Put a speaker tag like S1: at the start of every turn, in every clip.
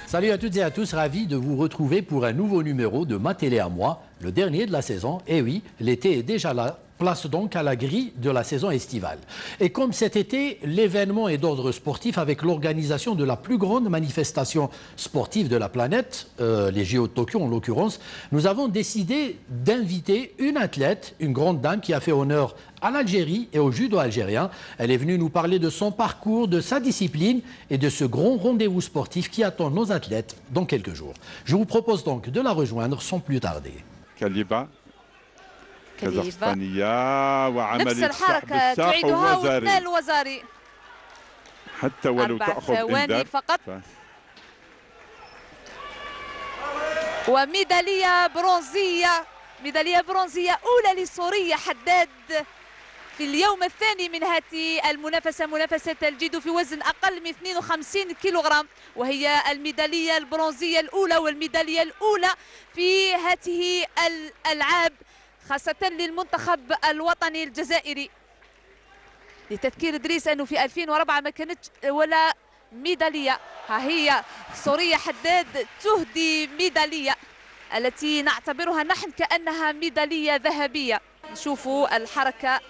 S1: Salut à toutes et à tous, ravi de vous retrouver pour un nouveau numéro de Ma Télé à moi, le dernier de la saison. Et oui, l'été est déjà là, place donc à la grille de la saison estivale. Et comme cet été, l'événement est d'ordre sportif avec l'organisation de la plus grande manifestation sportive de la planète, les JO de Tokyo en l'occurrence, nous avons décidé d'inviter une athlète, une grande dame qui a fait honneur à l'Algérie et au judo algérien. Elle est venue nous parler de son parcours, de sa discipline et de ce grand rendez-vous sportif qui attend nos athlètes dans quelques jours. Je vous propose donc de la rejoindre sans plus tarder.
S2: كليبة كازاخستانية وعملية السحب بالساق
S3: الوزاري
S2: حتى ولو تأخذ إنذار
S3: فقط. وميدالية برونزية أولى لسوريا حداد في اليوم الثاني من هذه المنافسة، منافسة الجيدو في وزن أقل من 52 كيلوغرام، وهي الميدالية البرونزية الأولى والميدالية الأولى في هذه الألعاب خاصة للمنتخب الوطني الجزائري. لتذكير إدريس أنه في 2004 ما كانت ولا ميدالية. ها هي سوريا حداد تهدي ميدالية التي نعتبرها نحن كأنها ميدالية ذهبية. نشوفوا الحركة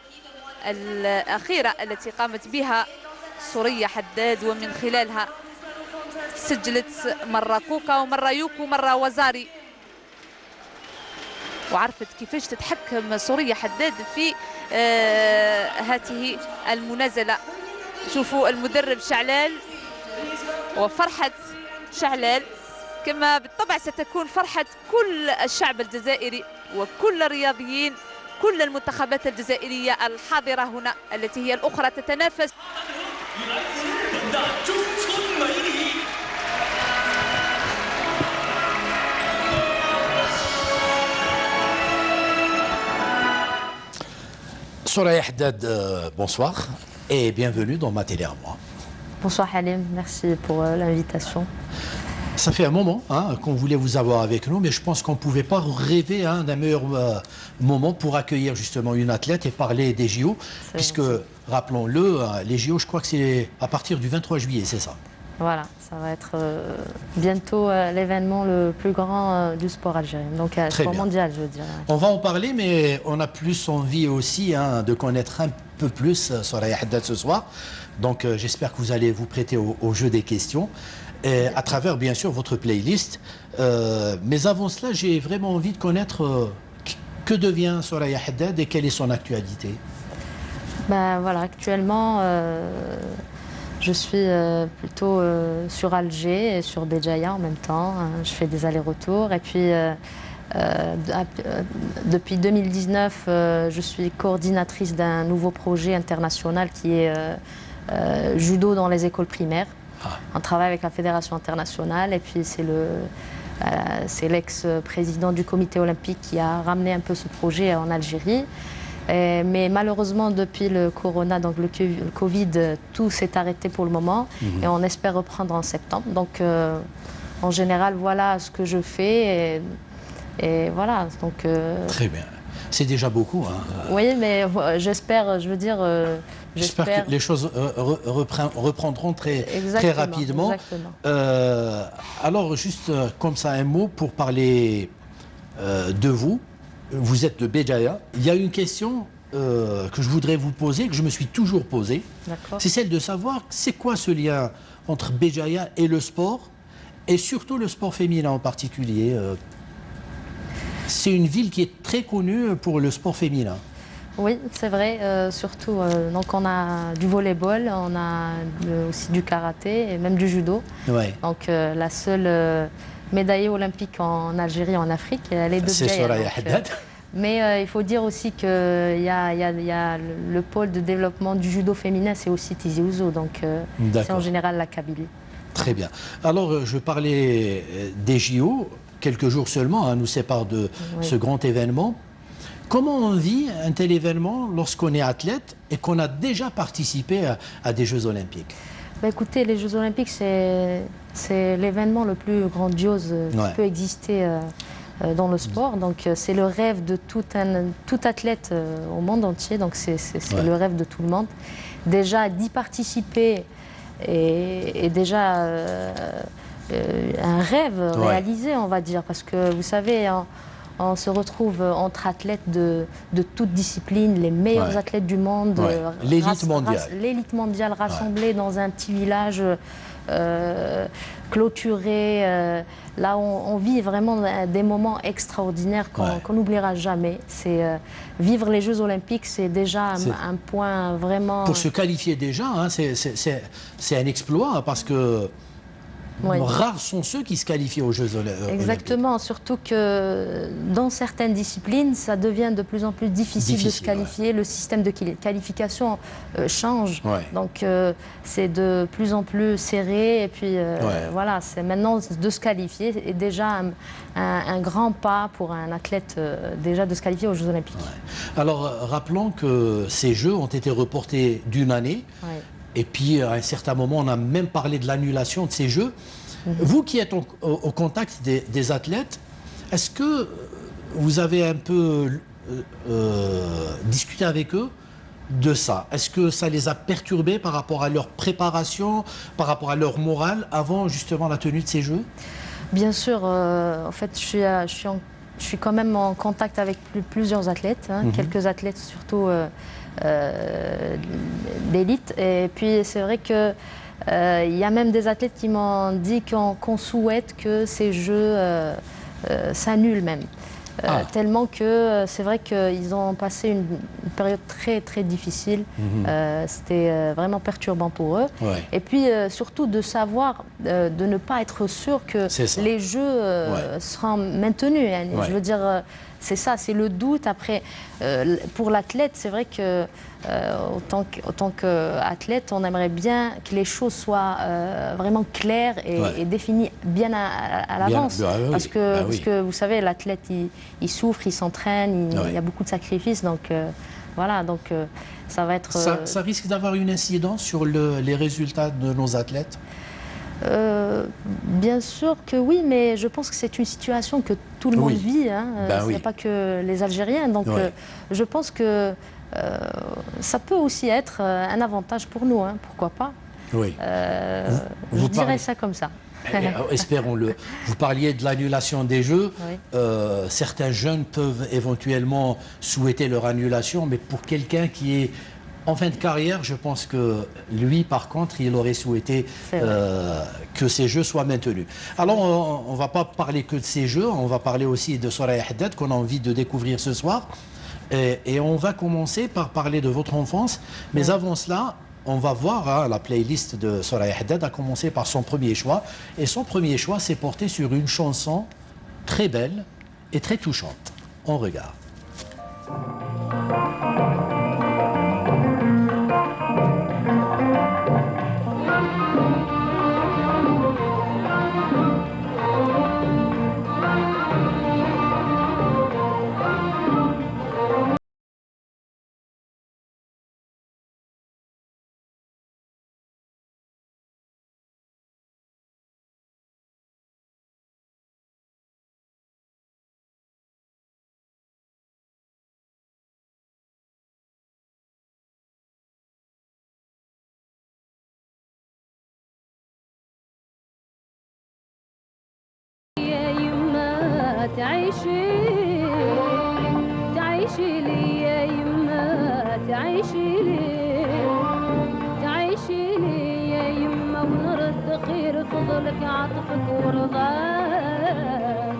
S3: الأخيرة التي قامت بها سوريا حداد ومن خلالها سجلت مرة كوكا ومرة يوكو ومرة وزاري، وعرفت كيفاش تتحكم سوريا حداد في هذه المنازلة. شوفوا المدرب شعلال وفرحة شعلال كما بالطبع ستكون فرحة كل الشعب الجزائري وكل الرياضيين، كل المنتخبات الجزائرية الحاضرة هنا التي هي الأخرى تتنافس.
S1: Soraya Haddad, bonsoir et bienvenue dans Ma Télé à moi.
S4: Bonsoir Halim, merci pour l'invitation.
S1: Ça fait un moment qu'on voulait vous avoir avec nous, mais je pense qu'on ne pouvait pas rêver d'un meilleur moment pour accueillir justement une athlète et parler des JO, puisque, rappelons-le, les JO, je crois que c'est à partir du 23 juillet, c'est ça?
S4: Voilà, ça va être bientôt l'événement le plus grand du sport algérien, donc sport mondial, je veux dire.
S1: On va en parler, mais on a plus envie aussi de connaître un peu plus Soraya Haddad ce soir. Donc j'espère que vous allez vous prêter au jeu des questions. Et à travers bien sûr votre playlist. Mais avant cela, j'ai vraiment envie de connaître que devient Soraya Haddad et quelle est son actualité.
S4: Ben voilà, actuellement je suis plutôt sur Alger et sur Béjaïa en même temps. Je fais des allers-retours et puis depuis 2019 je suis coordinatrice d'un nouveau projet international qui est judo dans les écoles primaires. On travaille avec la Fédération internationale et puis c'est l'ex-président du comité olympique qui a ramené un peu ce projet en Algérie. Mais malheureusement, depuis le corona, donc le Covid, tout s'est arrêté pour le moment et on espère reprendre en septembre. Donc en général, voilà ce que je fais et voilà. Donc,
S1: très bien. C'est déjà beaucoup.
S4: Oui, mais j'espère, je veux dire...
S1: J'espère que les choses reprendront très rapidement. Alors, juste comme ça, un mot pour parler de vous. Vous êtes de Béjaïa. Il y a une question que je voudrais vous poser, que je me suis toujours posée. C'est celle de savoir c'est quoi ce lien entre Béjaïa et le sport, et surtout le sport féminin en particulier. C'est une ville qui est très connue pour le sport féminin.
S4: Oui, c'est vrai, surtout, donc on a du volleyball, on a aussi du karaté et même du judo. Ouais. Donc la seule médaillée olympique en Algérie, en Afrique, elle est de Béjaïa.
S1: C'est Soraya Haddad.
S4: Mais il faut dire aussi qu'il y a le pôle de développement du judo féminin, c'est aussi Tizi Ouzou, donc c'est en général la Kabylie.
S1: Très bien. Alors je parlais des JO, quelques jours seulement nous séparent de ce grand événement. Comment on vit un tel événement lorsqu'on est athlète et qu'on a déjà participé à des Jeux Olympiques?
S4: Bah écoutez, les Jeux Olympiques, c'est l'événement le plus grandiose qui peut exister dans le sport. Donc c'est le rêve de tout athlète au monde entier. Donc c'est le rêve de tout le monde. Déjà d'y participer et déjà un rêve réalisé, on va dire, parce que vous savez, on se retrouve entre athlètes de toutes disciplines, les meilleurs athlètes du monde, l'élite mondiale rassemblée dans un petit village clôturé. Là, on vit vraiment des moments extraordinaires qu'on n'oubliera jamais. Vivre les Jeux Olympiques, c'est déjà un point vraiment...
S1: Pour se qualifier déjà, hein, c'est un exploit, parce que... Rares sont ceux qui se qualifient aux Jeux Olympiques.
S4: Exactement, surtout que dans certaines disciplines, ça devient de plus en plus difficile de se qualifier. Le système de qualification change, donc c'est de plus en plus serré. Et puis voilà, c'est maintenant de se qualifier est déjà un grand pas pour un athlète déjà de se qualifier aux Jeux Olympiques.
S1: Alors rappelons que ces Jeux ont été reportés d'une année. Et puis, à un certain moment, on a même parlé de l'annulation de ces Jeux. Vous qui êtes au contact des athlètes, est-ce que vous avez un peu discuté avec eux de ça? Est-ce que ça les a perturbés par rapport à leur préparation, par rapport à leur morale avant justement la tenue de ces Jeux?
S4: Bien sûr, en fait, je suis quand même en contact avec plusieurs athlètes, quelques athlètes surtout d'élite. Et puis c'est vrai que il y a même des athlètes qui m'ont dit qu'on souhaite que ces Jeux s'annulent même. Tellement que c'est vrai qu'ils ont passé une période très très difficile. C'était vraiment perturbant pour eux. Et puis surtout de savoir, de ne pas être sûr que les Jeux seront maintenus. Je veux dire, c'est ça, c'est le doute. Après, pour l'athlète, c'est vrai que autant qu'athlète, on aimerait bien que les choses soient vraiment claires et définies bien à l'avance. Parce que vous savez, l'athlète, il souffre, il s'entraîne, il y a beaucoup de sacrifices. Donc voilà, donc ça va être...
S1: Ça risque d'avoir une incidence sur les résultats de nos athlètes?
S4: Bien sûr que oui, mais je pense que c'est une situation que tout le monde vit. Il n'y a pas que les Algériens. Donc je pense que ça peut aussi être un avantage pour nous. Pourquoi pas? Je dirais ça comme ça.
S1: Espérons-le. Vous parliez de l'annulation des Jeux. Certains jeunes peuvent éventuellement souhaiter leur annulation, mais pour quelqu'un qui est en fin de carrière, je pense que lui, par contre, il aurait souhaité que ces Jeux soient maintenus. Alors, on ne va pas parler que de ces Jeux, on va parler aussi de Soraya Haddad, qu'on a envie de découvrir ce soir. Et on va commencer par parler de votre enfance. Mais avant cela, on va voir la playlist de Soraya Haddad, a commencé par son premier choix. Et son premier choix s'est porté sur une chanson très belle et très touchante. On regarde.
S5: تعيشي لي يا يما تعيشي لي يا يما ونرد خير فضلك عطفك ورضاك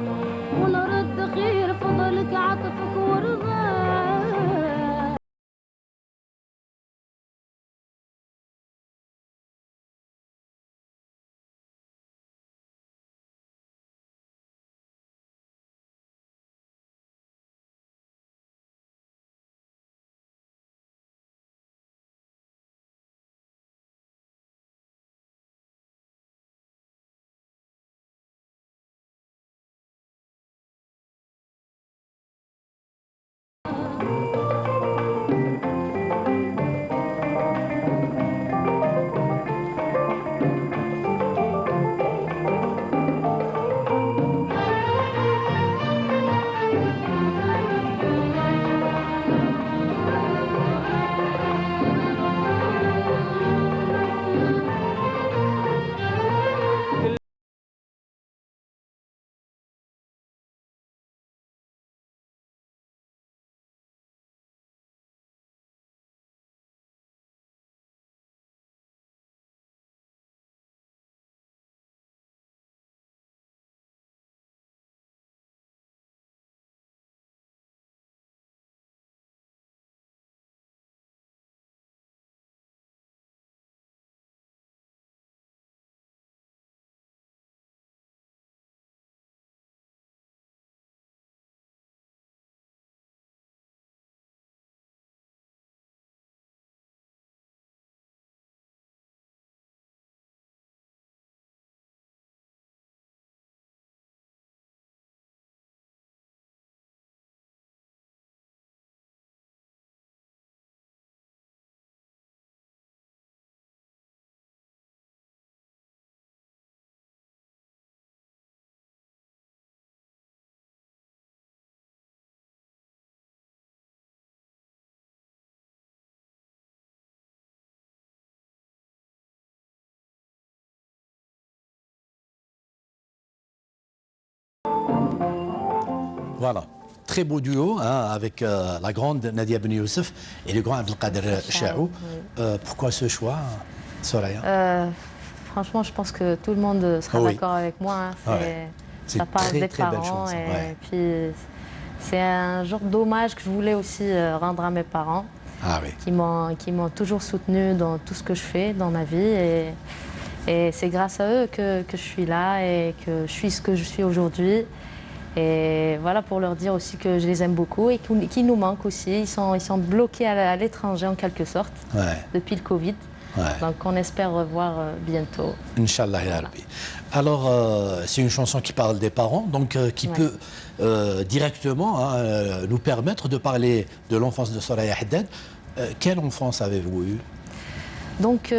S5: ونرد خير فضلك عطفك ورضاك
S1: Voilà. Très beau duo hein, avec la grande Nadia Ben Youssef et le grand Abdelkader Chaou. Pourquoi ce choix, Soraya?
S4: Franchement, je pense que tout le monde sera d'accord avec moi. Hein. Ça parle des parents. Et puis, c'est un genre d'hommage que je voulais aussi rendre à mes parents, qui m'ont toujours soutenu dans tout ce que je fais dans ma vie. Et c'est grâce à eux que je suis là et que je suis ce que je suis aujourd'hui. Et voilà, pour leur dire aussi que je les aime beaucoup et qu'ils nous manquent aussi. Ils sont bloqués à l'étranger en quelque sorte depuis le Covid. Donc on espère revoir bientôt.
S1: Inch'Allah ya Rabbi. Alors c'est une chanson qui parle des parents, donc qui peut directement nous permettre de parler de l'enfance de Soraya Haddad. Quelle enfance avez-vous eue?
S4: Donc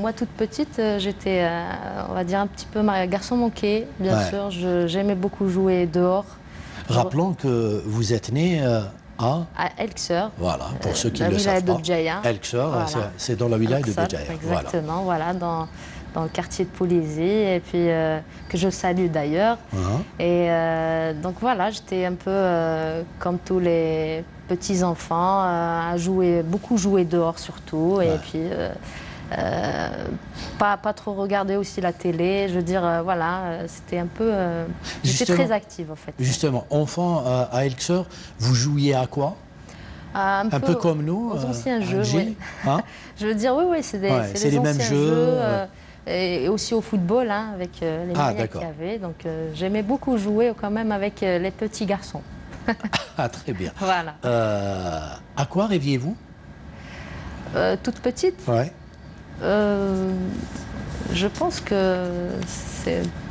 S4: moi toute petite, j'étais, on va dire un petit peu garçon manqué, bien sûr. J'aimais beaucoup jouer dehors.
S1: Rappelons que vous êtes né à
S4: Elxer.
S1: Voilà, pour ceux qui ne le savent pas. Elxer, c'est dans la wilaya de Béjaïa.
S4: Exactement, voilà, dans le quartier de Poulizy, et puis que je salue d'ailleurs. Et donc voilà, j'étais un peu comme tous les petits enfants, à beaucoup jouer dehors surtout, et puis pas trop regarder aussi la télé. Je veux dire, voilà, c'était un peu. J'étais très active en fait.
S1: Justement, enfant à Elxer, vous jouiez à quoi? Un peu comme nous,
S4: aux anciens jeux.
S1: Hein?
S4: Je veux dire, oui, c'est les mêmes jeux. Et aussi au football, hein, avec les moyens qu'il y avait. Donc j'aimais beaucoup jouer quand même avec les petits garçons.
S1: Très bien.
S4: Voilà.
S1: À quoi rêviez-vous?
S4: Toute petite? Je pense que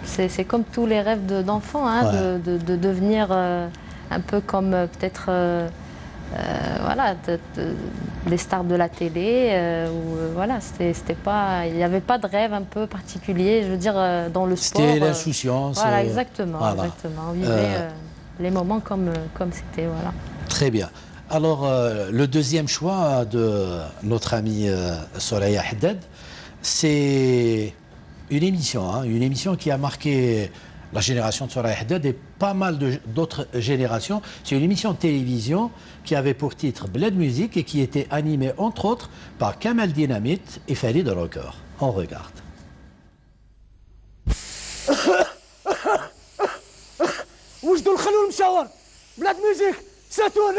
S4: c'est comme tous les rêves d'enfants, hein, de devenir un peu comme peut-être voilà, des stars de la télé. Voilà, il n'y avait pas de rêve un peu particulier, je veux dire, dans le sport.
S1: C'était l'insouciance.
S4: Voilà, exactement. On vivait les moments comme c'était. Voilà.
S1: Très bien. Alors, le deuxième choix de notre amie Soraya Haddad, c'est une émission qui a marqué la génération de Soraya Haddad et pas mal d'autres générations. C'est une émission de télévision qui avait pour titre Bled Music et qui était animée entre autres par Kamal Dynamite et Farid Rocker. On regarde.
S6: وجدوا الخلول المشاور بلاد ميوزيك ساتون.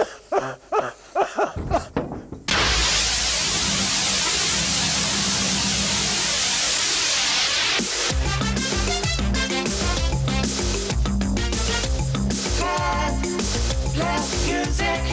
S7: Let's music.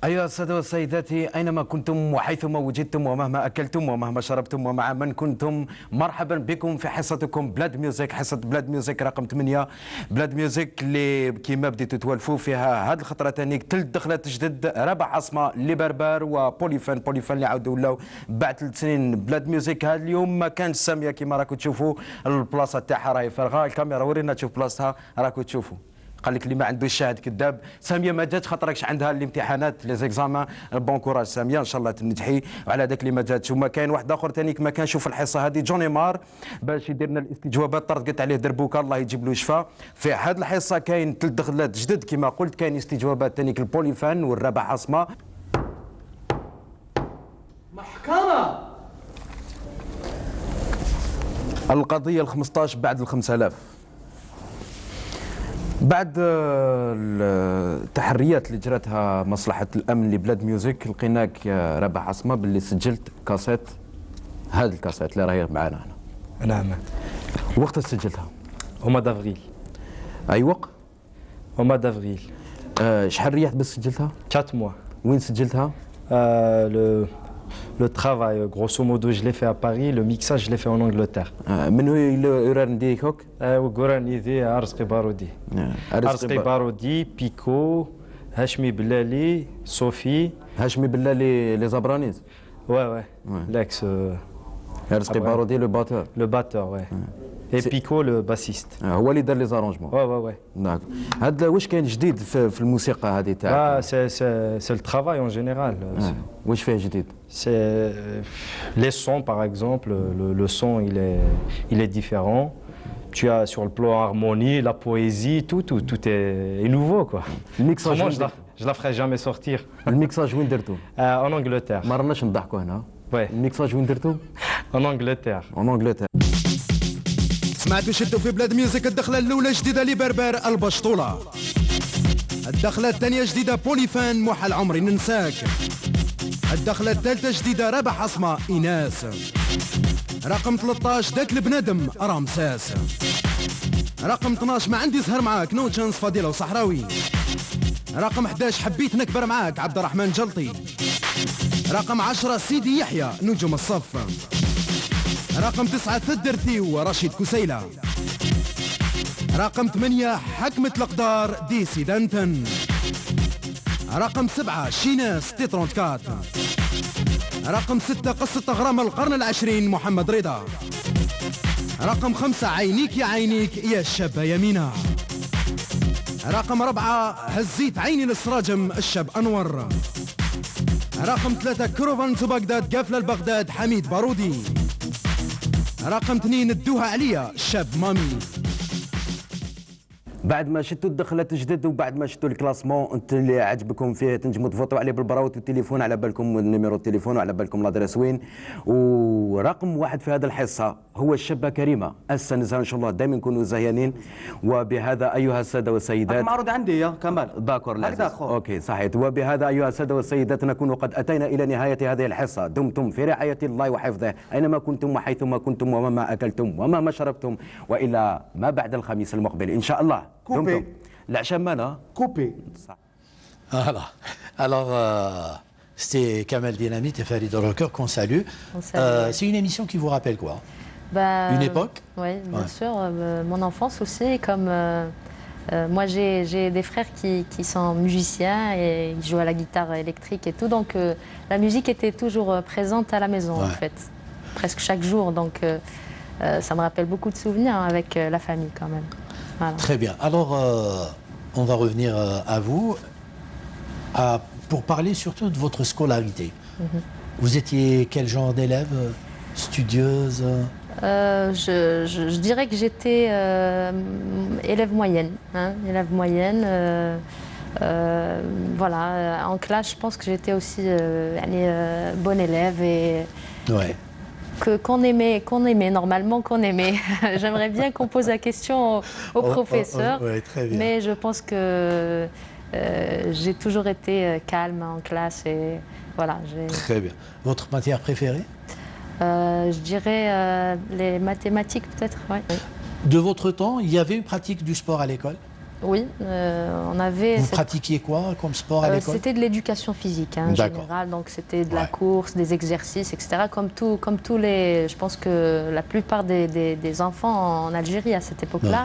S7: أيها السادة والسيدات، أينما كنتم وحيثما وجدتم ومهما أكلتم ومهما شربتم ومع من كنتم، مرحبا بكم في حصتكم بلاد ميوزيك، حصة بلاد ميوزيك رقم 8. بلاد ميوزيك اللي كيما بديتوا توالفوا فيها هذه الخطرة ثاني ثلاث دخلات جدد، ربع عصمة لبربر وبوليفان اللي عاودوا ولاو بعد 3 سنين. بلاد ميوزيك هذا اليوم ما كانش سامية كيما راكم تشوفوا، البلاصة تاعها راهي فارغة. الكاميرا ورينا تشوف بلاصتها، راكم تشوفوا. قال لك اللي ما عنده الشاهد كذاب. ساميه ما جاتش خاطركش عندها الامتحانات لي زيكزامان. بون كوراج ساميه، ان شاء الله تنجحي. وعلى ذاك اللي ما جاتش. وما كاين واحد اخر ثاني ما كان شوف الحصه هذه جوني مار باش يدير لنا الاستجوابات. طردقت عليه دربوكا الله يجيب له شفاء. في هذه الحصه كاين 3 دخلات جدد كما قلت، كاين استجوابات ثاني البوليفان والربع عصمه.
S6: محكمه
S7: القضيه 15 بعد 5000. بعد التحريات اللي جرتها مصلحة الأمن لبلاد ميوزيك، لقيناك يا ربع عصمة باللي سجلت كاسيت، هذه الكاسيت اللي راهي معنا هنا.
S8: نعم.
S7: وقت سجلتها؟
S8: وما دافريل.
S7: أي وقت؟
S8: وما دافريل.
S7: شحال ريحت بس سجلتها؟
S8: 4 mois.
S7: وين سجلتها؟
S8: Le travail, grosso modo, je l'ai fait à Paris. Le mixage, je l'ai fait en Angleterre.
S7: من هو يران ديكوك؟
S8: وقراني ذي أرزقي بارودي. أرزقي بارودي، بيكو، هاشمي بلالي، صوفي.
S7: هاشمي بلالي les Zabraniz.
S8: Ouais. L'ex.
S7: أرزقي بارودي le batteur.
S8: Le batteur, ouais. Et Pico, le bassiste.
S7: هو اللي دار لي زارونجمون.
S8: Ouais.
S7: داك. هاد واش كاين جديد في الموسيقى هذه تاعك؟
S8: C'est le travail en général.
S7: واش فيه جديد؟
S8: C'est les sons, par exemple. Le son, il est différent. Tu as sur le plan harmonie, la poésie, tout est nouveau, quoi.
S7: Le mixage,
S8: je la ferai jamais sortir.
S7: Le mixage وين درتو؟
S8: En Angleterre.
S7: ما رناش نضحكوا هنا.
S8: Ouais.
S7: الميكساج وين درتو؟
S8: En Angleterre.
S7: En Angleterre.
S9: سمعتوا شدوا في بلاد ميوزك الدخله الاولى جديده لبربر البشطوله. الدخله الثانيه جديده بوليفان محل عمري ننساك. الدخله الثالثه جديده رابح عصمه ايناس. رقم 13 داك البنادم رامساس. رقم 12 ما عندي سهر معاك نو تشانس فضيله وصحراوي. رقم 11 حبيت نكبر معاك عبد الرحمن جلطي. رقم 10 سيدي يحيى نجوم الصف. رقم 9 ثدرتي ورشيد كسيلة. رقم 8 حكمة الأقدار ديسي دانتن. رقم 7 شيناس تي 34. رقم 6 قصة أغرام القرن العشرين محمد رضا. رقم 5 عينيك يا عينيك يا الشابة يمينة. رقم 4 هزيت عيني للسراجم الشاب أنور. رقم 3 كروفان تو بغداد قافلة لبغداد حميد بارودي. رقم 2 ادوها عليا الشاب مامي.
S7: بعد ما شفتوا الدخلات الجدد وبعد ما شفتوا الكلاسمون انت اللي عجبكم فيه تنجموا تفوتوا عليه بالبراوت والتليفون على بالكم النيميرو التليفون وعلى بالكم لادريس وين. ورقم واحد في هذه الحصه هو الشابه كريمه. السنه ان شاء الله دائما نكونوا زيانين. وبهذا ايها الساده والسيدات
S6: معروض عندي يا كمال
S7: داكور لازم اوكي صحيح. وبهذا ايها الساده والسيدات نكون قد اتينا الى نهايه هذه الحصه. دمتم في رعايه الله وحفظه اينما كنتم وحيثما كنتم ومما اكلتم ومما شربتم والى ما بعد الخميس المقبل ان شاء الله.
S6: Coupé.
S7: العشاء مانا
S6: Coupé.
S1: Voilà. Alors, c'était Kamel Dynamite et Farid Rocker qu'on salue. C'est une émission qui vous rappelle quoi? Une époque?
S4: Oui, bien sûr. Mon enfance aussi. Comme moi, j'ai des frères qui sont musiciens et ils jouent à la guitare électrique et tout. Donc, la musique était toujours présente à la maison, en fait. Presque chaque jour. Donc, ça me rappelle beaucoup de souvenirs avec la famille, quand même. Voilà.
S1: Très bien. Alors, on va revenir à vous pour parler surtout de votre scolarité. Vous étiez quel genre d'élève? Studieuse?
S4: Je dirais que j'étais élève moyenne. Élève moyenne. Voilà. En classe, je pense que j'étais aussi bon élève et...
S1: Ouais.
S4: Qu'on aimait, normalement qu'on aimait. J'aimerais bien qu'on pose la question au professeur,
S1: ouais, très bien.
S4: mais je pense que j'ai toujours été calme en classe et voilà.
S1: Très bien. Votre matière préférée?
S4: Je dirais les mathématiques peut-être, ouais.
S1: De votre temps, il y avait une pratique du sport à l'école?
S4: Oui, on avait...
S1: Vous pratiquiez quoi comme sport à l'école?
S4: C'était de l'éducation physique en général, donc c'était de la course, des exercices, etc. Comme tous les... Je pense que la plupart des enfants en Algérie à cette époque-là.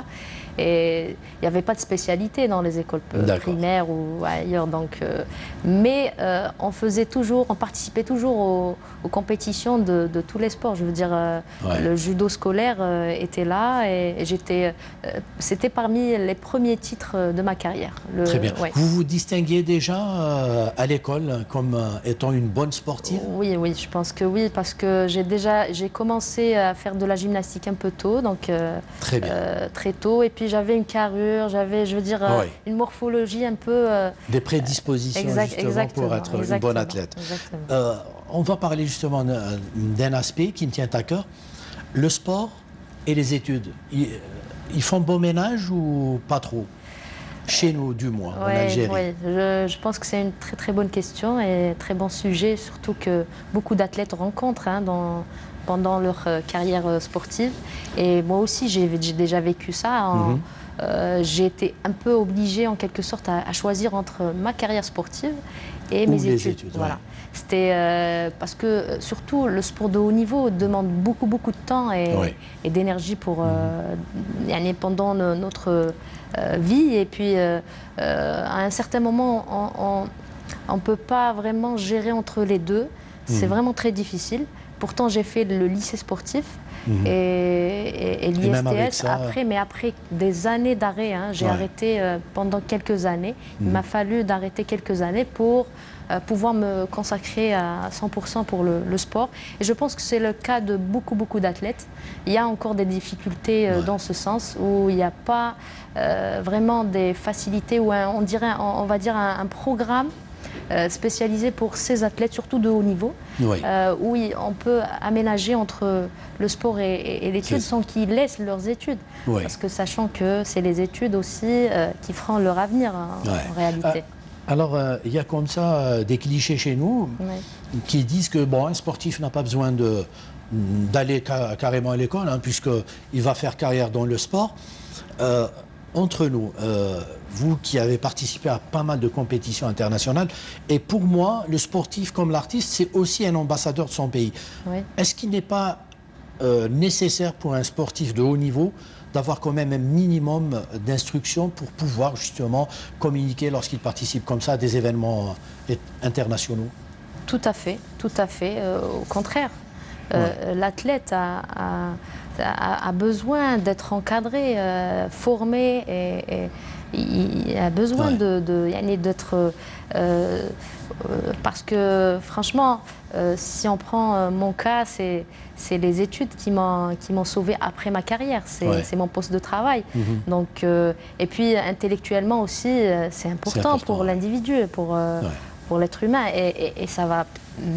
S4: Et il n'y avait pas de spécialité dans les écoles primaires ou ailleurs. Donc, mais on faisait toujours, on participait toujours aux compétitions de tous les sports. Je veux dire, le judo scolaire était là et j'étais, c'était parmi les premiers titres de ma carrière.
S1: Très bien. Vous vous distinguiez déjà à l'école comme étant une bonne sportive?
S4: Oui, oui, je pense que oui, parce que j'ai commencé à faire de la gymnastique un peu tôt, donc très tôt, et puis j'avais une carrure, j'avais, je veux dire, une morphologie un peu...
S1: des prédispositions justement pour être une bonne athlète. On va parler justement d'un aspect qui me tient à cœur, le sport et les études. Ils font bon ménage ou pas trop? Chez nous, du moins, en Algérie.
S4: Oui, je pense que c'est une très très bonne question et très bon sujet, surtout que beaucoup d'athlètes rencontrent pendant leur carrière sportive. Et moi aussi, j'ai déjà vécu ça. J'ai été un peu obligée, en quelque sorte, à choisir entre ma carrière sportive et mes études. Voilà. C'était parce que surtout le sport de haut niveau demande beaucoup de temps et d'énergie pour pendant notre vie. Et puis à un certain moment, on ne peut pas vraiment gérer entre les deux. C'est vraiment très difficile. Pourtant, j'ai fait le lycée sportif. Et l'ISTS mais après des années d'arrêt, j'ai arrêté pendant quelques années. Il m'a fallu d'arrêter quelques années pour pouvoir me consacrer à 100% pour le sport. Et je pense que c'est le cas de beaucoup d'athlètes. Il y a encore des difficultés dans ce sens où il n'y a pas vraiment des facilités ou on va dire un programme spécialisé pour ces athlètes, surtout de haut niveau, où on peut aménager entre le sport et l'étude sans qu'ils laissent leurs études. Parce que sachant que c'est les études aussi qui feront leur avenir en réalité.
S1: Alors, il y a comme ça des clichés chez nous qui disent que un sportif n'a pas besoin d'aller carrément à l'école, puisqu'il va faire carrière dans le sport. Entre nous, vous qui avez participé à pas mal de compétitions internationales, et pour moi, le sportif comme l'artiste, c'est aussi un ambassadeur de son pays. Est-ce qu'il n'est pas nécessaire pour un sportif de haut niveau d'avoir quand même un minimum d'instruction pour pouvoir justement communiquer lorsqu'il participe comme ça à des événements internationaux?
S4: Tout à fait. Au contraire, l'athlète a besoin d'être encadré, formé, et il a besoin d'être... parce que franchement, si on prend mon cas, c'est les études qui m'ont sauvé après ma carrière, c'est mon poste de travail. Donc, et puis intellectuellement aussi, c'est important pour l'individu, pour l'être humain, et ça va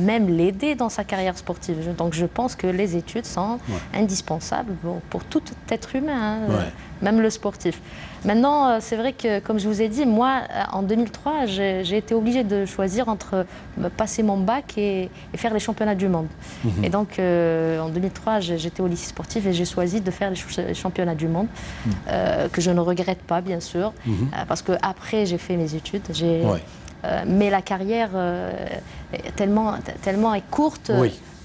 S4: même l'aider dans sa carrière sportive. Donc je pense que les études sont indispensables pour tout être humain, même le sportif. Maintenant, c'est vrai que, comme je vous ai dit, moi, en 2003, j'ai été obligée de choisir entre passer mon bac et faire les championnats du monde. Et donc, en 2003, j'étais au lycée sportif et j'ai choisi de faire les championnats du monde, que je ne regrette pas, bien sûr, parce qu'après, j'ai fait mes études. Mais la carrière tellement est courte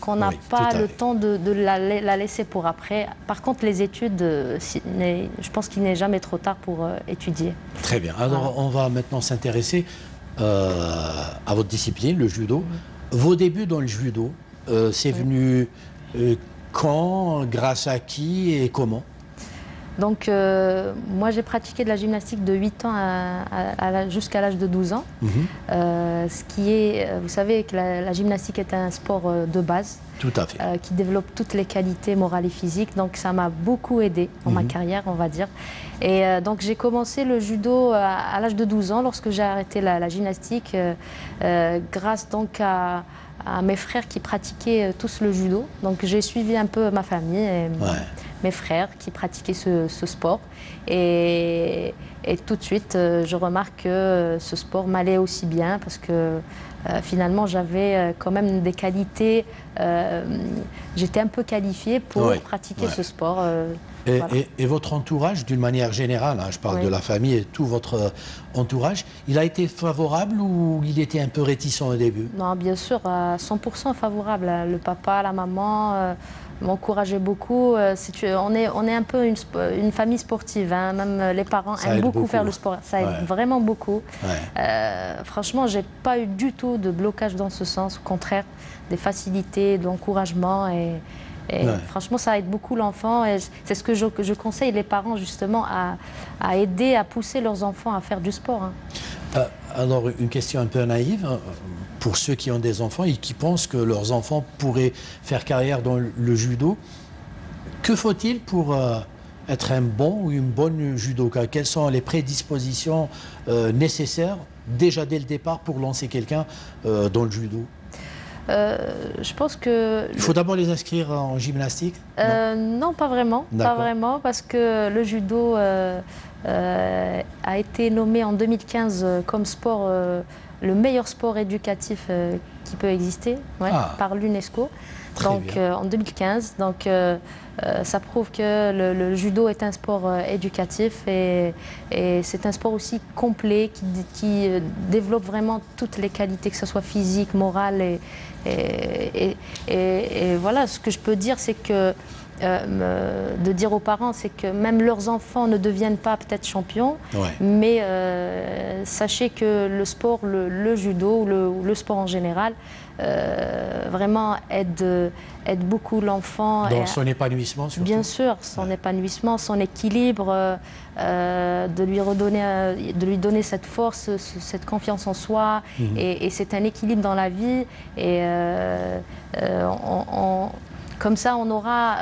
S4: qu'on n'a pas le temps de la laisser pour après. Par contre, les études, je pense qu'il n'est jamais trop tard pour étudier.
S1: Très bien. Alors, on va maintenant s'intéresser à votre discipline, le judo. Vos débuts dans le judo, c'est venu quand, grâce à qui et comment?
S4: Donc, moi, j'ai pratiqué de la gymnastique de 8 ans jusqu'à l'âge de 12 ans. Ce qui est, vous savez que la gymnastique est un sport de base.
S1: Tout à fait.
S4: Qui développe toutes les qualités morales et physiques. Donc, ça m'a beaucoup aidé dans ma carrière, on va dire. Et donc, j'ai commencé le judo à l'âge de 12 ans, lorsque j'ai arrêté la gymnastique, grâce donc à mes frères qui pratiquaient tous le judo. Donc, j'ai suivi un peu ma famille et mes frères qui pratiquaient ce sport. Et tout de suite, je remarque que ce sport m'allait aussi bien parce que finalement, j'avais quand même des qualités. J'étais un peu qualifiée pour pratiquer ce sport.
S1: Et votre entourage, d'une manière générale, je parle de la famille et tout votre entourage, il a été favorable ou il était un peu réticent au début?
S4: Non, bien sûr, à 100% favorable. Le papa, la maman m'encourageaient beaucoup. On est un peu une famille sportive, même les parents aiment beaucoup faire le sport. Ça aide vraiment beaucoup. Franchement, j'ai pas eu du tout de blocage dans ce sens. Au contraire, des facilités, de l'encouragement et franchement, ça aide beaucoup l'enfant. Et c'est ce que je conseille les parents justement à aider, à pousser leurs enfants à faire du sport.
S1: Alors, une question un peu naïve, pour ceux qui ont des enfants et qui pensent que leurs enfants pourraient faire carrière dans le judo, que faut-il pour être un bon ou une bonne judoka? Quelles sont les prédispositions nécessaires déjà dès le départ pour lancer quelqu'un dans le judo?
S4: Je pense que...
S1: Il faut d'abord les inscrire en gymnastique?
S4: Non, pas vraiment. Pas vraiment, parce que le judo, a été nommé en 2015 comme sport, le meilleur sport éducatif qui peut exister par l'UNESCO. Donc en 2015, donc ça prouve que le judo est un sport éducatif et c'est un sport aussi complet qui développe vraiment toutes les qualités, que ce soit physique, morale et voilà, ce que je peux dire, c'est que de dire aux parents, c'est que même leurs enfants ne deviennent pas peut-être champions, mais sachez que le sport, le judo ou le sport en général, vraiment aide beaucoup l'enfant.
S1: Dans son épanouissement surtout.
S4: Bien sûr, son épanouissement, son équilibre, de lui donner cette force, cette confiance en soi, et c'est un équilibre dans la vie, et comme ça on aura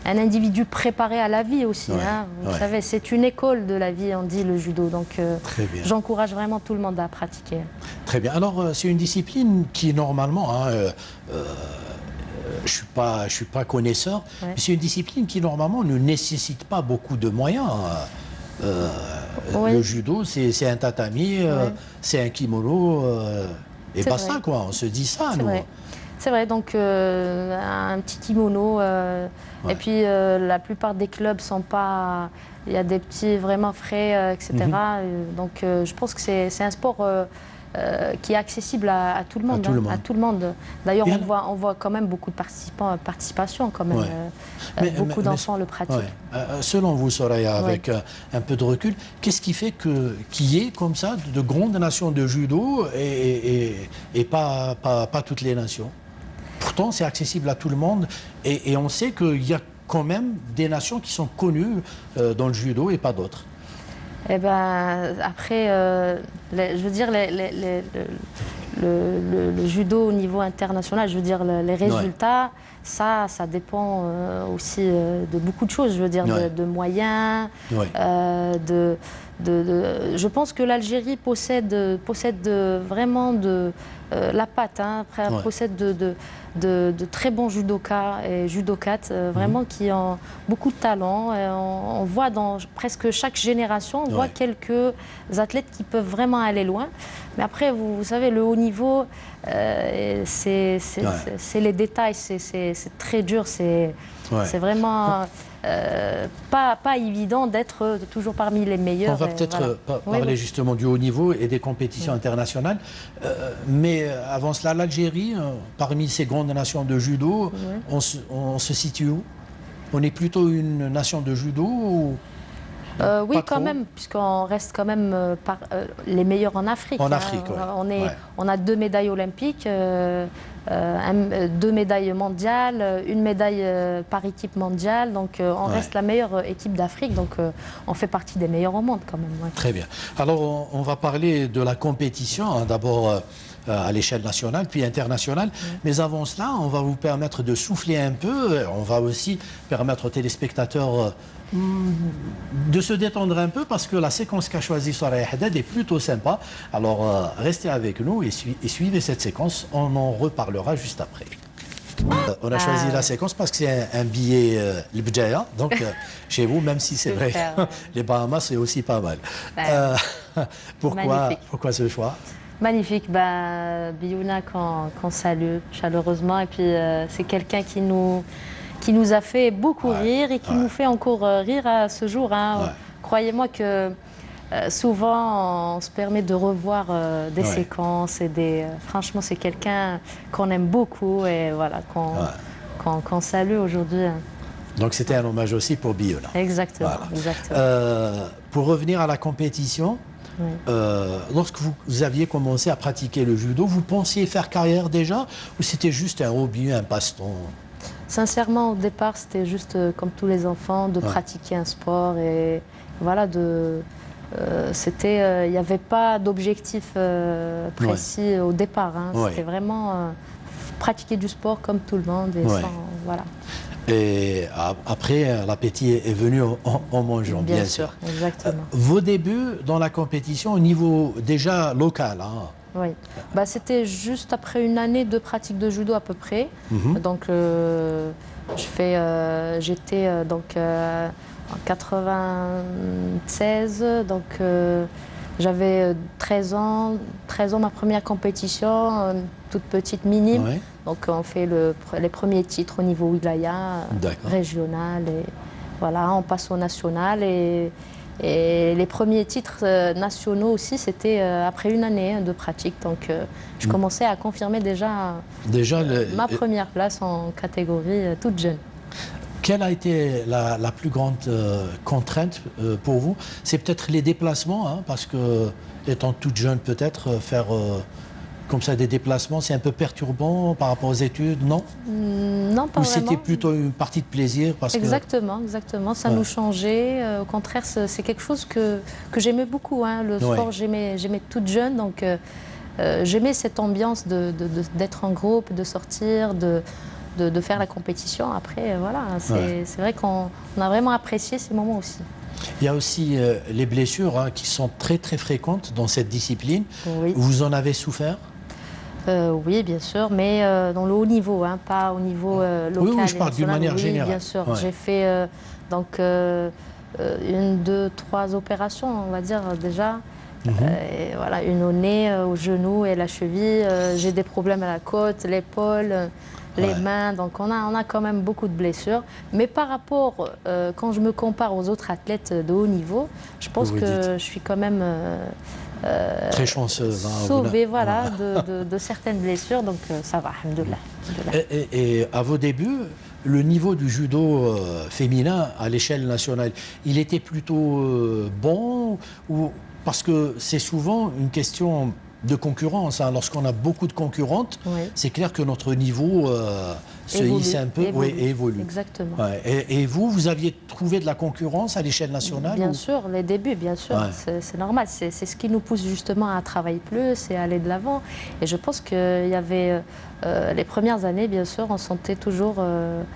S4: un individu préparé à la vie aussi. Vous savez, c'est une école de la vie, on dit, le judo. Donc j'encourage vraiment tout le monde à pratiquer.
S1: Très bien. Alors c'est une discipline qui normalement, je suis pas connaisseur, mais c'est une discipline qui normalement ne nécessite pas beaucoup de moyens. Le judo, c'est un tatami, c'est un kimono, et basta quoi, on se dit ça nous.
S4: C'est vrai, donc un petit kimono, et puis la plupart des clubs sont pas... Il y a des petits vraiment frais, etc. Donc je pense que c'est un sport qui est accessible à tout le monde. À tout le monde. D'ailleurs, on voit quand même beaucoup de participation quand même. Beaucoup d'enfants le pratiquent.
S1: Selon vous, Soraya, avec un peu de recul, qu'est-ce qui fait qu'il y ait comme ça de grandes nations de judo et pas toutes les nations? Pourtant, c'est accessible à tout le monde et on sait qu'il y a quand même des nations qui sont connues dans le judo et pas d'autres.
S4: Eh ben, après, je veux dire, le judo au niveau international, je veux dire, les résultats, ça dépend aussi de beaucoup de choses, je veux dire, de moyens, je pense que l'Algérie possède vraiment la patte, possède de très bons judokas et judokates, vraiment qui ont beaucoup de talent. On voit dans presque chaque génération, on voit quelques athlètes qui peuvent vraiment aller loin. Mais après, vous savez, le haut niveau, c'est les détails, c'est très dur, c'est vraiment pas évident d'être toujours parmi les meilleurs.
S1: On va peut-être parler justement du haut niveau et des compétitions internationales. Mais avant cela, l'Algérie, parmi ces grandes nations de judo, on se situe où? On est plutôt une nation de judo ou
S4: oui, quand même, puisqu'on reste quand même les meilleurs en Afrique.
S1: En Afrique,
S4: on a 2 médailles olympiques, 2 médailles mondiales, 1 médaille par équipe mondiale. Donc on reste la meilleure équipe d'Afrique, donc on fait partie des meilleurs au monde quand même.
S1: Très bien. Alors on va parler de la compétition, d'abord à l'échelle nationale, puis internationale. Mais avant cela, on va vous permettre de souffler un peu. On va aussi permettre aux téléspectateurs de se détendre un peu parce que la séquence qu'a choisie Soraya Haddad est plutôt sympa. Alors restez avec nous et suivez cette séquence, on en reparlera juste après. On a choisi la séquence parce que c'est un billet l'Ibjaya, donc chez vous, même si c'est vrai, les Bahamas c'est aussi pas mal. Pourquoi ce choix?
S4: Magnifique, Biouna qu'on salue chaleureusement, et puis c'est quelqu'un qui nous a fait beaucoup rire et qui nous fait encore rire à ce jour. Croyez-moi que souvent on se permet de revoir des séquences et franchement c'est quelqu'un qu'on aime beaucoup et voilà, qu'on salue aujourd'hui.
S1: Donc c'était un hommage aussi pour Biouna.
S4: Exactement.
S1: Pour revenir à la compétition, lorsque vous aviez commencé à pratiquer le judo, vous pensiez faire carrière déjà ou c'était juste un hobby, un passe-temps?
S4: Sincèrement, au départ, c'était juste comme tous les enfants, de pratiquer un sport et voilà, il n'y avait pas d'objectif précis au départ. C'était vraiment pratiquer du sport comme tout le monde et voilà.
S1: Et après, l'appétit est venu en mangeant, bien sûr.
S4: Exactement.
S1: Vos débuts dans la compétition au niveau déjà local,
S4: Oui. Bah, c'était juste après une année de pratique de judo à peu près. Donc j'étais donc en 96, donc j'avais 13 ans, ma première compétition, toute petite minime. Ouais. Donc on fait les premiers titres au niveau wilaya, régional, et voilà, on passe au national et les premiers titres nationaux aussi, c'était après une année de pratique. Donc je commençais à confirmer déjà ma première place en catégorie toute jeune.
S1: Quelle a été la plus grande contrainte pour vous? C'est peut-être les déplacements, hein, parce que, étant toute jeune, peut-être, faire comme ça des déplacements, c'est un peu perturbant par rapport aux études, non?
S4: Non, pas vraiment.
S1: Ou c'était plutôt une partie de plaisir parce
S4: exactement, ça nous changeait. Au contraire, c'est quelque chose que j'aimais beaucoup, hein. Le sport, j'aimais toute jeune, donc j'aimais cette ambiance d'être en groupe, de sortir, de faire la compétition. Après, voilà, c'est vrai qu'on a vraiment apprécié ces moments aussi.
S1: Il y a aussi les blessures, hein, qui sont très très fréquentes dans cette discipline.
S4: Oui.
S1: Vous en avez souffert?
S4: Oui, bien sûr, mais dans le haut niveau, hein, pas au niveau local.
S1: Oui, je parle d'une manière générale.
S4: Bien sûr, j'ai fait donc 1, 2, 3 opérations, on va dire déjà. Et voilà, une au nez, au genou et la cheville. J'ai des problèmes à la côte, l'épaule, les mains. Donc on a quand même beaucoup de blessures. Mais par rapport, quand je me compare aux autres athlètes de haut niveau, je pense que je suis quand même
S1: très chanceuse, hein,
S4: sauvée, voilà, de certaines blessures. Donc ça va, alhamdoulilah.
S1: Et à vos débuts, le niveau du judo féminin à l'échelle nationale, il était plutôt bon, ou parce que c'est souvent une question de concurrence, hein. Lorsqu'on a beaucoup de concurrentes, c'est clair que notre niveau se hisse un peu et évolue.
S4: Exactement.
S1: Et vous aviez trouvé de la concurrence à l'échelle nationale?
S4: Bien sûr, les débuts, bien sûr, c'est normal. C'est ce qui nous pousse justement à travailler plus et à aller de l'avant. Et je pense qu'il y avait les premières années, bien sûr, on sentait toujours.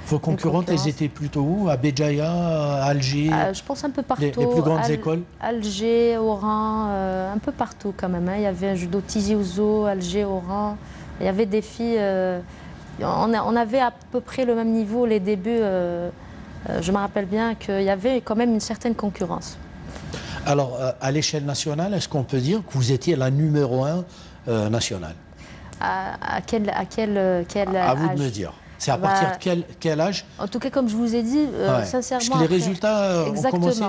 S1: Vos concurrentes, elles étaient plutôt où? À Béjaïa, à Alger?
S4: Je pense un peu partout.
S1: Les plus grandes écoles?
S4: Alger, Oran, un peu partout quand même, hein. Il y avait un judo Tizi Ouzou, Alger, Oran. Il y avait des filles. On avait à peu près le même niveau les débuts. Je me rappelle bien qu'il y avait quand même une certaine concurrence.
S1: Alors, à l'échelle nationale, est-ce qu'on peut dire que vous étiez la numéro 1 nationale?
S4: À quel
S1: À vous de me dire. C'est à partir de quel âge?
S4: En tout cas, comme je vous ai dit, sincèrement...
S1: Parce que les résultats ont commencé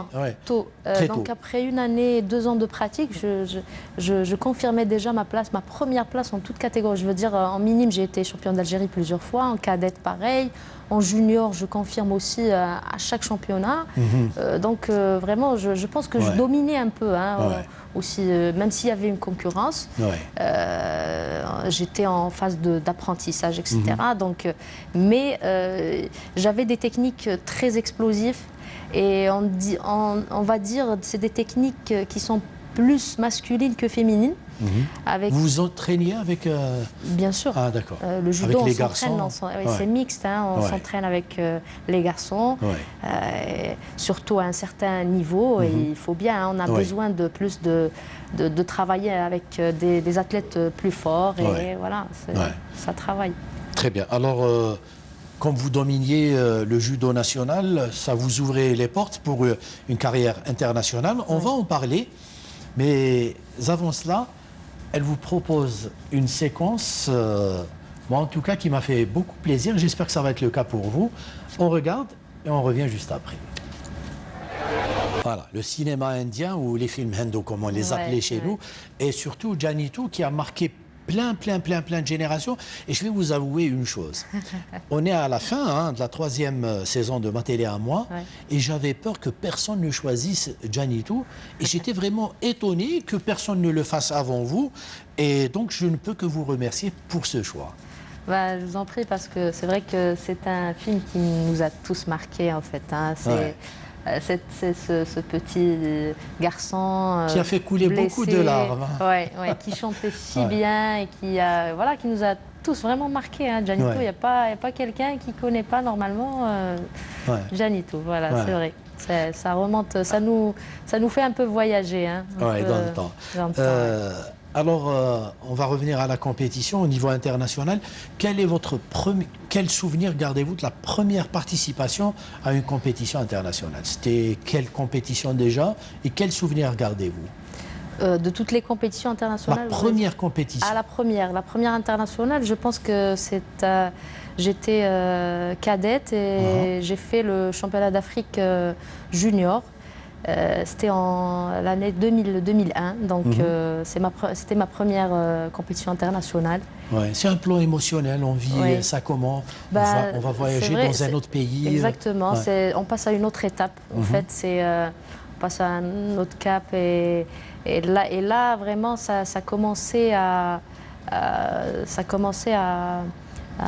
S4: tôt. Donc après une année, 2 ans de pratique, je confirmais déjà ma première place en toute catégorie. Je veux dire, en minime, j'ai été championne d'Algérie plusieurs fois, en cadette pareil, en junior, je confirme aussi à chaque championnat. Donc vraiment, je pense que je dominais un peu, hein, aussi, même s'il y avait une concurrence. J'étais en phase d'apprentissage, etc. Donc, mais j'avais des techniques très explosives et on va dire c'est des techniques qui sont plus masculines que féminines.
S1: Vous vous entraîniez avec...
S4: Bien sûr.
S1: Ah, d'accord.
S4: Le judo,
S1: avec les garçons.
S4: C'est mixte, hein, on s'entraîne avec les garçons, surtout à un certain niveau. Et il faut bien, hein, on a besoin de plus de travailler avec des athlètes plus forts. Et voilà, ça travaille.
S1: Très bien. Alors, comme vous dominiez le judo national, ça vous ouvrait les portes pour une carrière internationale. On va en parler. Mais avant cela, elle vous propose une séquence, moi en tout cas, qui m'a fait beaucoup plaisir. J'espère que ça va être le cas pour vous. On regarde et on revient juste après. Voilà, le cinéma indien ou les films hendo, comme on les appelait chez nous, et surtout Janitou qui a marqué plein de générations. Et je vais vous avouer une chose. On est à la fin de la 3e saison de Ma Télé à moi, et j'avais peur que personne ne choisisse Janitou. Et j'étais vraiment étonné que personne ne le fasse avant vous. Et donc, je ne peux que vous remercier pour ce choix.
S4: Bah, je vous en prie, parce que c'est vrai que c'est un film qui nous a tous marqués, en fait. Hein. C'est ce petit garçon
S1: qui a fait couler
S4: blessé,
S1: beaucoup de larmes.
S4: Qui chantait si bien et qui nous a tous vraiment marqués. Hein. Janitou, il n'y a pas quelqu'un qui ne connaît pas normalement Janitou. Voilà, c'est vrai. Ça remonte, ça nous fait un peu voyager. Hein,
S1: dans le temps. Alors, on va revenir à la compétition au niveau international. Quel souvenir gardez-vous de la première participation à une compétition internationale? C'était quelle compétition déjà et quel souvenir gardez-vous?
S4: De toutes les compétitions internationales?
S1: La première compétition.
S4: Ah, la première internationale, je pense que j'étais cadette et j'ai fait le championnat d'Afrique junior. C'était en l'année 2001, donc c'était ma première compétition internationale.
S1: Ouais, c'est un plan émotionnel, on vit ça comment? On va voyager dans un autre pays.
S4: Exactement, on passe à une autre étape. En fait, on passe à un autre cap et là vraiment, ça commençait à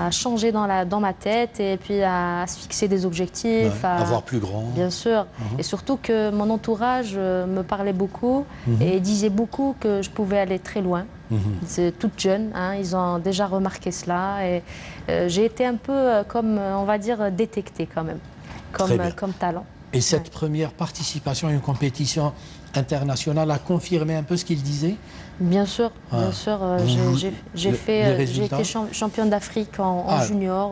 S4: changer dans ma tête et puis à se fixer des objectifs.
S1: À voir plus grand.
S4: Bien sûr. Et surtout que mon entourage me parlait beaucoup et disait beaucoup que je pouvais aller très loin. C'est toute jeune, hein, ils ont déjà remarqué cela. Et j'ai été un peu, comme on va dire, détectée quand même, comme talent.
S1: Et cette première participation à une compétition internationale a confirmé un peu ce qu'il disait?
S4: Bien sûr, bien sûr. J'ai été championne d'Afrique en junior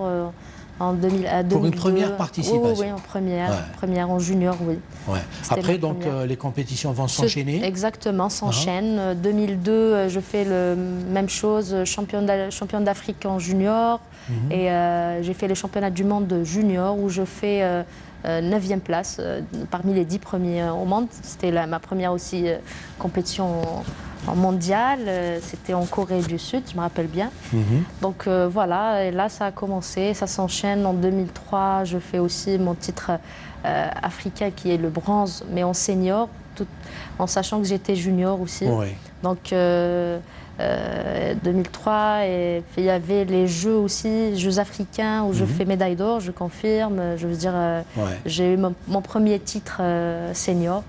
S4: en 2002.
S1: Pour une première participation?
S4: Oui, en première en junior, oui.
S1: Ouais. Après, donc, les compétitions vont s'enchaîner?
S4: Exactement, s'enchaînent. 2002, je fais la même chose, championne d'Afrique en junior. Et j'ai fait les championnats du monde junior où je fais 9e place parmi les 10 premiers au monde. C'était ma première aussi compétition en mondiale. C'était en Corée du Sud, je me rappelle bien. Donc voilà, et là ça a commencé, ça s'enchaîne. En 2003, je fais aussi mon titre africain qui est le bronze, mais en senior, en sachant que j'étais junior aussi. Donc 2003, et puis il y avait les Jeux aussi, Jeux africains où je fais médaille d'or, je confirme. Je veux dire, j'ai eu mon premier titre senior.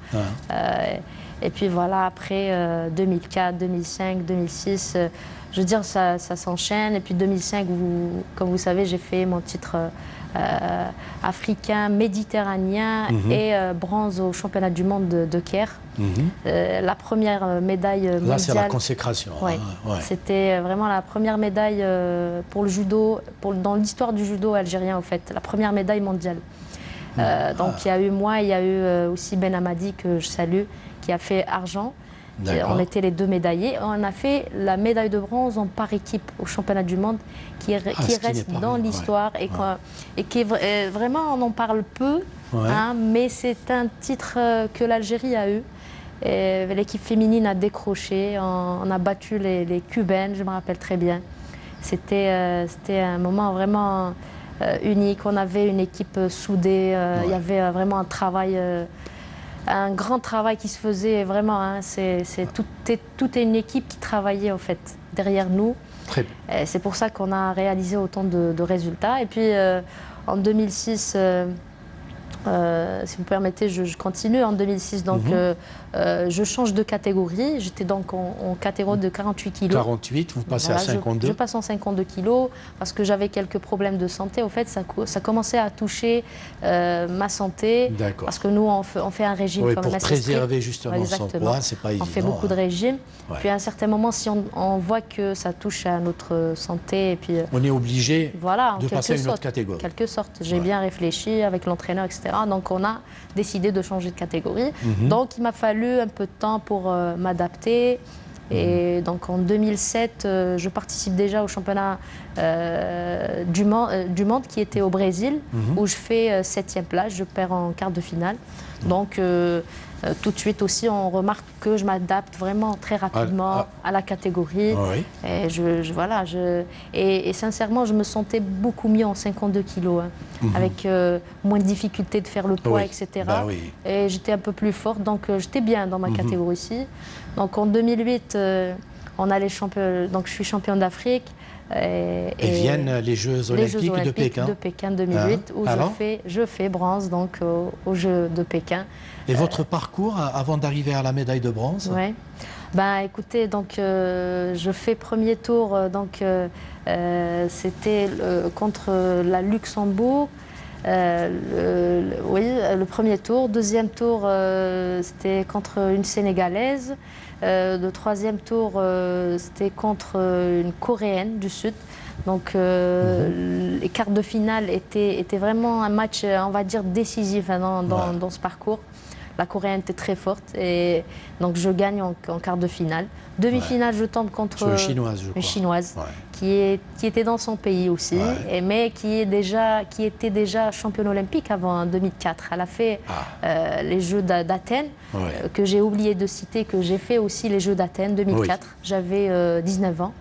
S4: Et puis voilà, après 2004, 2005, 2006, je veux dire, ça s'enchaîne. Et puis 2005, comme vous savez, j'ai fait mon titre africain, méditerranéen et bronze au championnat du monde de Caire. La première médaille mondiale.
S1: Là, c'est la consécration.
S4: C'était vraiment la première médaille pour le judo, dans l'histoire du judo algérien, en fait, la première médaille mondiale. Donc il y a eu moi, il y a eu aussi Ben Hamadi, que je salue, qui a fait argent. On était les deux médaillés. On a fait la médaille de bronze en par équipe au championnat du monde qui reste dans l'histoire et qui est vraiment, on en parle peu, hein, mais c'est un titre que l'Algérie a eu. L'équipe féminine a décroché, on a battu les Cubaines, je me rappelle très bien. C'était un moment vraiment unique. On avait une équipe soudée, il y avait vraiment un travail. Un grand travail qui se faisait vraiment, hein, tout est une équipe qui travaillait en fait derrière nous. C'est pour ça qu'on a réalisé autant de résultats. Et puis en 2006, si vous permettez, je continue. En 2006, donc, je change de catégorie. J'étais donc en catégorie de 48 kg.
S1: 48, vous passez à 52.
S4: Je passe en 52 kg parce que j'avais quelques problèmes de santé. Au fait, ça commençait à toucher ma santé. Parce que nous, on fait un régime quand même assez strict.
S1: Pour préserver justement son poids, c'est pas évident.
S4: On fait beaucoup de régimes. Puis à un certain moment, si on voit que ça touche à notre santé, et puis
S1: on est obligé de passer à une autre catégorie.
S4: En quelque sorte, j'ai bien réfléchi avec l'entraîneur, etc. Donc on a décidé de changer de catégorie. Donc il m'a fallu un peu de temps pour m'adapter. Et donc en 2007, je participe déjà au championnat du monde qui était au Brésil, où je fais 7e place, je perds en quart de finale. Donc tout de suite aussi, on remarque que je m'adapte vraiment très rapidement à la catégorie. Et, et sincèrement, je me sentais beaucoup mieux en 52 kilos, hein, avec moins de difficulté de faire le poids, etc. Et j'étais un peu plus forte, donc j'étais bien dans ma catégorie ici. Donc en 2008, on a donc je suis championne d'Afrique.
S1: Et viennent les Jeux olympiques de Pékin.
S4: De Pékin 2008, où je fais bronze donc, aux Jeux de Pékin.
S1: Et votre parcours avant d'arriver à la médaille de bronze?
S4: Ben, écoutez, donc, je fais premier tour, donc c'était contre la Luxembourg. Oui, le premier tour. Deuxième tour, c'était contre une Sénégalaise. Le troisième tour, c'était contre une Coréenne du Sud. Donc, les quarts de finale étaient vraiment un match, on va dire, décisif dans ce parcours. La Coréenne était très forte et donc je gagne en quart de finale. Demi-finale, je tombe contre
S1: une Chinoise, je crois.
S4: Une Chinoise qui était dans son pays aussi, mais qui était déjà championne olympique avant 2004. Elle a fait les Jeux d'Athènes, que j'ai oublié de citer, que j'ai fait aussi les Jeux d'Athènes 2004. J'avais 19 ans.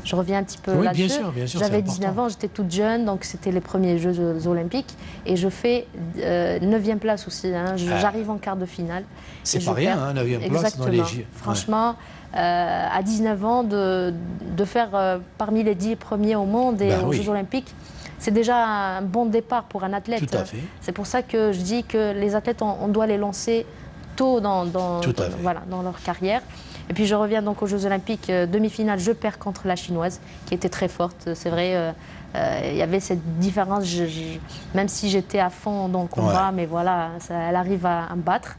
S4: Je reviens un petit peu là-dessus. J'avais 19 ans, j'étais toute jeune, donc c'était les premiers Jeux olympiques. Et je fais 9e place aussi. Hein. J'arrive en quart de finale.
S1: C'est pas rien, hein, 9e place dans les Jeux.
S4: Franchement, à 19 ans, de faire parmi les 10 premiers au monde et aux Jeux olympiques, c'est déjà un bon départ pour un athlète.
S1: Tout à fait.
S4: C'est pour ça que je dis que les athlètes, on doit les lancer tôt dans leur carrière. Et puis je reviens donc aux Jeux Olympiques, demi-finale, je perds contre la Chinoise, qui était très forte. C'est vrai, il y avait cette différence, même si j'étais à fond dans le combat, mais voilà, elle arrive à me battre.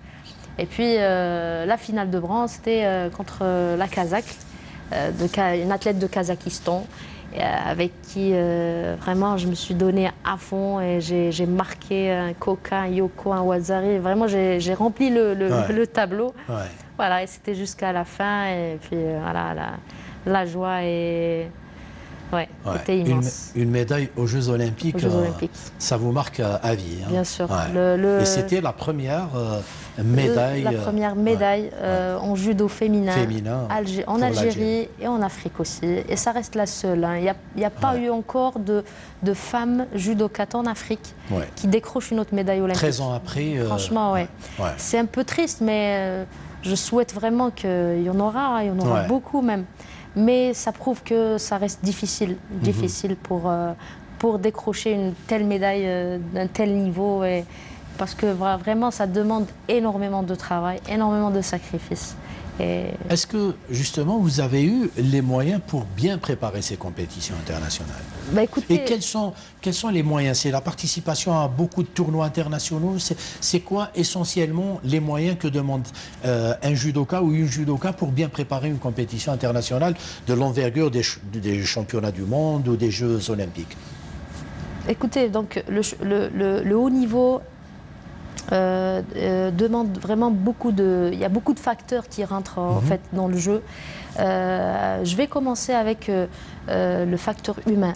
S4: Et puis la finale de bronze, c'était contre la Kazakh, une athlète de Kazakhstan, avec qui vraiment je me suis donnée à fond et j'ai marqué un Koka, un Yoko, un Wazari. Vraiment, j'ai rempli le tableau. Voilà, et c'était jusqu'à la fin, et puis voilà, la joie était immense.
S1: Une médaille aux Jeux Olympiques, ça vous marque à vie. Hein.
S4: Bien sûr.
S1: Et c'était la première médaille.
S4: La première médaille en judo féminin en Algérie et en Afrique aussi. Et ça reste la seule. Hein. Il n'y a pas eu encore de femmes judokates en Afrique qui décrochent une autre médaille olympique.
S1: 13 ans après.
S4: Franchement, c'est un peu triste, mais je souhaite vraiment qu'il y en aura beaucoup même. Mais ça prouve que ça reste difficile pour décrocher une telle médaille d'un tel niveau. Parce que vraiment, ça demande énormément de travail, énormément de sacrifices.
S1: Est-ce que, justement, vous avez eu les moyens pour bien préparer ces compétitions internationales?
S4: Écoutez,
S1: et quels sont les moyens? C'est la participation à beaucoup de tournois internationaux? C'est quoi, essentiellement, les moyens que demande un judoka ou une judoka pour bien préparer une compétition internationale de l'envergure des championnats du monde ou des Jeux olympiques?
S4: Écoutez, donc, le haut niveau demande vraiment il y a beaucoup de facteurs qui rentrent en fait dans le jeu. Je vais commencer avec le facteur humain.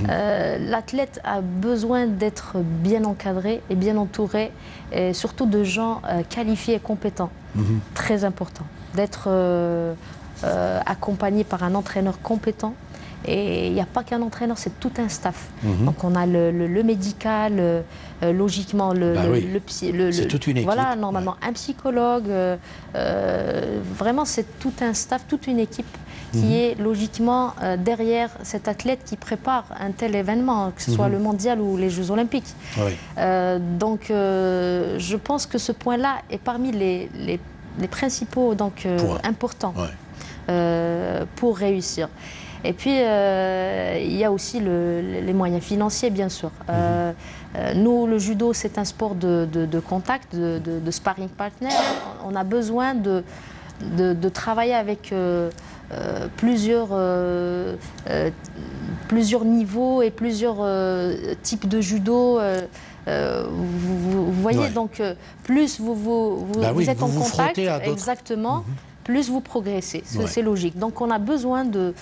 S4: L'athlète a besoin d'être bien encadré et bien entouré, et surtout de gens qualifiés et compétents. Très important. D'être accompagné par un entraîneur compétent. Et il n'y a pas qu'un entraîneur, c'est tout un staff. Donc on a le médical, logiquement
S1: c'est toute une équipe.
S4: Voilà, normalement un psychologue. Vraiment, c'est tout un staff, toute une équipe qui est logiquement derrière cet athlète qui prépare un tel événement, que ce soit le mondial ou les Jeux olympiques. Donc je pense que ce point-là est parmi les principaux importants pour réussir. Et puis, il y a aussi les moyens financiers, bien sûr. Nous, le judo, c'est un sport de contact, de sparring partner. On a besoin de travailler avec plusieurs niveaux et plusieurs types de judo. Vous voyez, donc, plus vous êtes en contact, exactement, plus vous progressez. C'est logique. Donc on a besoin de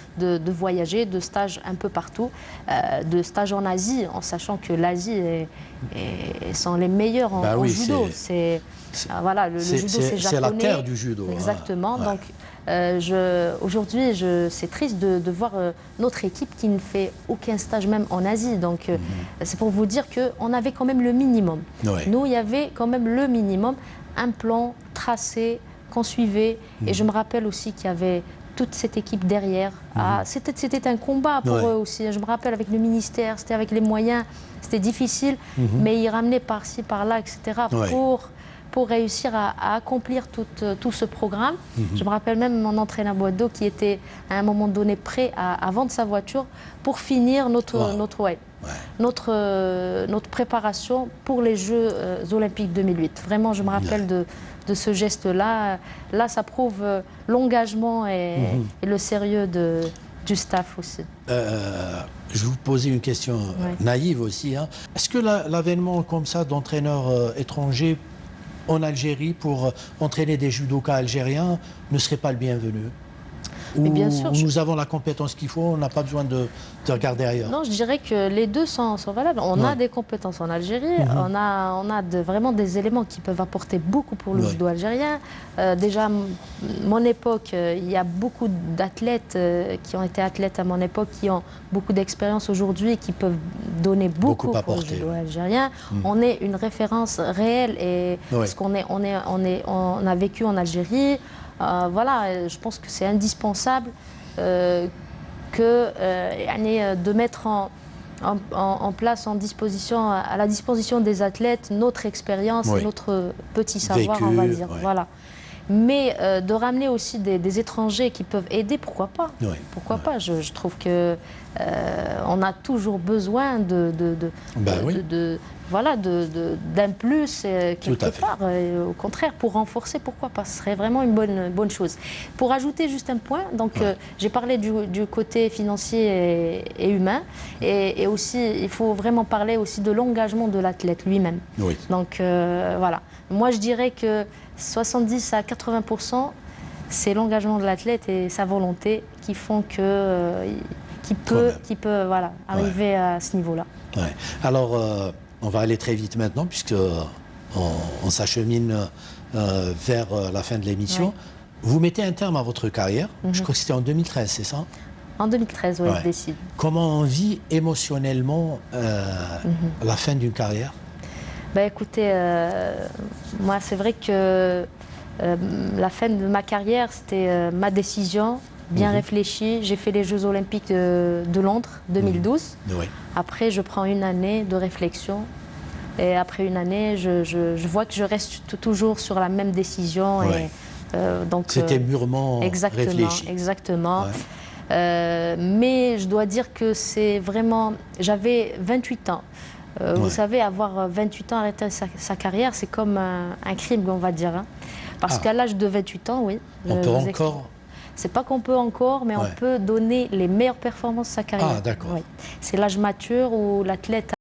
S4: voyager, de stages un peu partout, de stages en Asie, en sachant que l'Asie sont les meilleurs en judo. Voilà, le judo, c'est japonais.
S1: C'est la terre du judo.
S4: Exactement. Donc aujourd'hui, c'est triste de voir notre équipe qui ne fait aucun stage même en Asie. Donc c'est pour vous dire qu'on avait quand même le minimum. Nous, il y avait quand même le minimum, un plan tracé, qu'on suivait, et je me rappelle aussi qu'il y avait toute cette équipe derrière. C'était un combat pour eux aussi. Je me rappelle avec le ministère, c'était avec les moyens, c'était difficile, mais ils ramenaient par-ci, par-là, etc. pour réussir à accomplir tout ce programme. Je me rappelle même mon entraîneur Boideau qui était à un moment donné prêt à vendre sa voiture pour finir notre notre préparation pour les Jeux Olympiques 2008. Vraiment, je me rappelle de ce geste-là. Là, ça prouve l'engagement et le sérieux du staff aussi.
S1: Je vais vous poser une question naïve aussi. Hein. Est-ce que l'avènement comme ça d'entraîneurs étrangers en Algérie pour entraîner des judokas algériens ne serait pas le bienvenu?
S4: Mais bien sûr,
S1: nous avons la compétence qu'il faut, on n'a pas besoin de regarder ailleurs.
S4: Non, je dirais que les deux sont valables. On a des compétences en Algérie, on a vraiment des éléments qui peuvent apporter beaucoup pour le judo algérien. Déjà, mon époque, il y a beaucoup d'athlètes qui ont été athlètes à mon époque, qui ont beaucoup d'expérience aujourd'hui, qui peuvent donner beaucoup pour le judo algérien. On est une référence réelle et ce qu'on on a vécu en Algérie. Voilà, je pense que c'est indispensable de mettre en place, à la disposition des athlètes notre expérience et notre petit savoir, on va dire. Voilà. Mais de ramener aussi des étrangers qui peuvent aider, pourquoi pas? Pourquoi pas? Je trouve que on a toujours besoin d'un plus quelque part. Au contraire, pour renforcer, pourquoi pas? Ce serait vraiment une bonne chose. Pour ajouter juste un point, donc j'ai parlé du côté financier et humain, et aussi il faut vraiment parler aussi de l'engagement de l'athlète lui-même. Donc voilà, moi je dirais que 70 à 80%, c'est l'engagement de l'athlète et sa volonté qui font qu'il peut arriver à ce niveau-là.
S1: Alors, on va aller très vite maintenant, puisque on s'achemine vers la fin de l'émission. Vous mettez un terme à votre carrière, je crois que c'était en 2013, c'est ça?
S4: En 2013, oui, je décide.
S1: Comment on vit émotionnellement la fin d'une carrière?
S4: Ben, écoutez, moi c'est vrai que la fin de ma carrière, c'était ma décision, bien réfléchie. J'ai fait les Jeux Olympiques de Londres 2012. Après, je prends une année de réflexion. Et après une année, je vois que je reste toujours sur la même décision.
S1: C'était mûrement réfléchi.
S4: Exactement. Mais je dois dire que c'est vraiment... J'avais 28 ans. Vous savez, avoir 28 ans, arrêter sa carrière, c'est comme un crime, on va dire. Hein. Parce qu'à l'âge de 28 ans,
S1: on peut encore...
S4: C'est pas qu'on peut encore, mais on peut donner les meilleures performances de sa carrière.
S1: Ah, d'accord.
S4: C'est l'âge mature où l'athlète